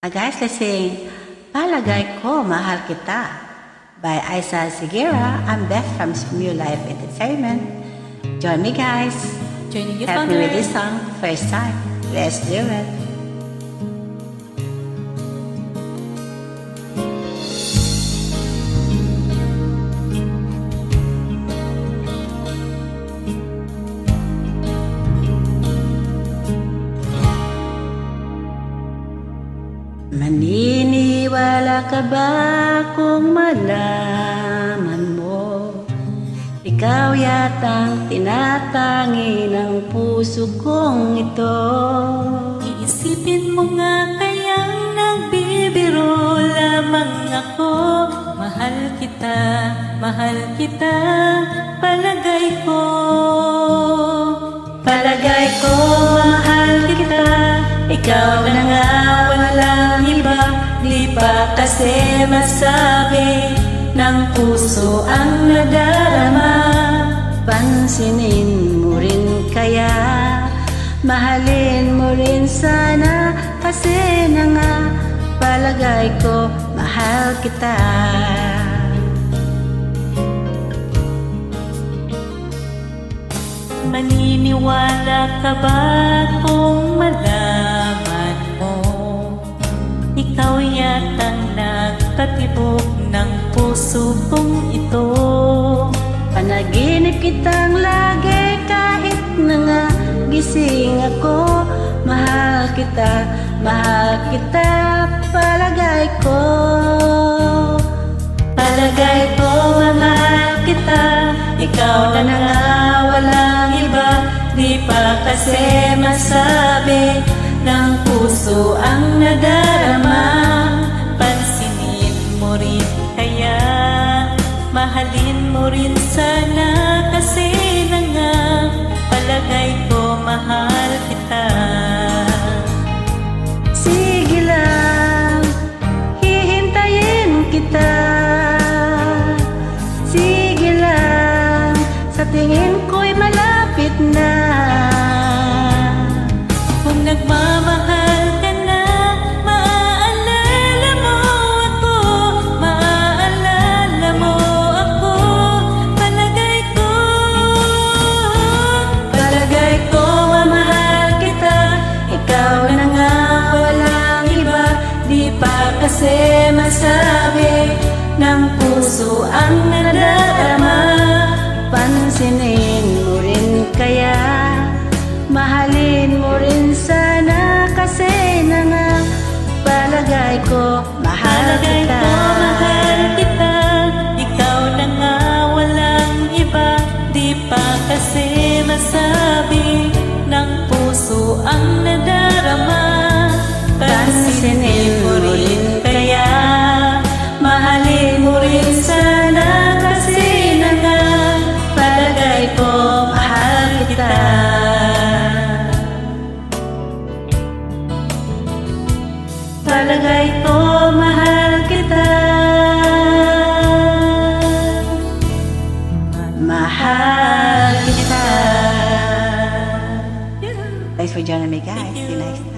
Guys, let's sing Palagay Ko Mahal Kita by Aisa Sigera. I'm Beth from New Life Entertainment. Join me, guys. Joining you, Help me with this song first time. Let's do it. Maniniwala ka ba kung malaman mo ikaw yatang tinatangi ng puso kong ito? Iisipin mo nga kayang nagbibiro lamang ako. Mahal kita, palagay ko. Palagay ko mahal kita, ikaw na nga walang iba. Di pa kasi masabi ng puso ang nadarama. Pansinin mo rin kaya, mahalin mo rin sana. Kasi na nga palagay ko mahal kita. Maniniwala ka ba kung malaman mo ikaw yatang nagpatibok ng puso kong ito? Panaginip kitang lagi kahit na nga gising ako. Mahal kita, palagay ko. Palagay ko, mahal kita, ikaw na nga walang iba. Di pa kasi masabi ng puso ang nadarama. Pansinin mo rin kaya, mahalin mo rin sana. Kasi na nga palagay ko mahal kita. Sige lang, hihintayin kita. Sige lang, sa tingin ko'y malapit na. Kung nagmamahal ka na, maaalala mo ako. Maaalala mo ako, palagay ko. Palagay ko mahal kita, ikaw na nga walang iba. Di pa kasi masabi ng puso ang nadarama. Pansinin mo rin kaya, mahalin mo rin sana. Kasi na nga palagay ko mahal Palagay kita. ko mahal kita, ikaw na nga walang iba. Di pa kasi masabi ng puso ang nadarama. Pansinin mo rin kaya, mahalin mo rin sana. Kasi na nga palagay ko mahal kita. Palagay ko mahal kita. Mahal kita. Thanks for joining me, guys. See you next time.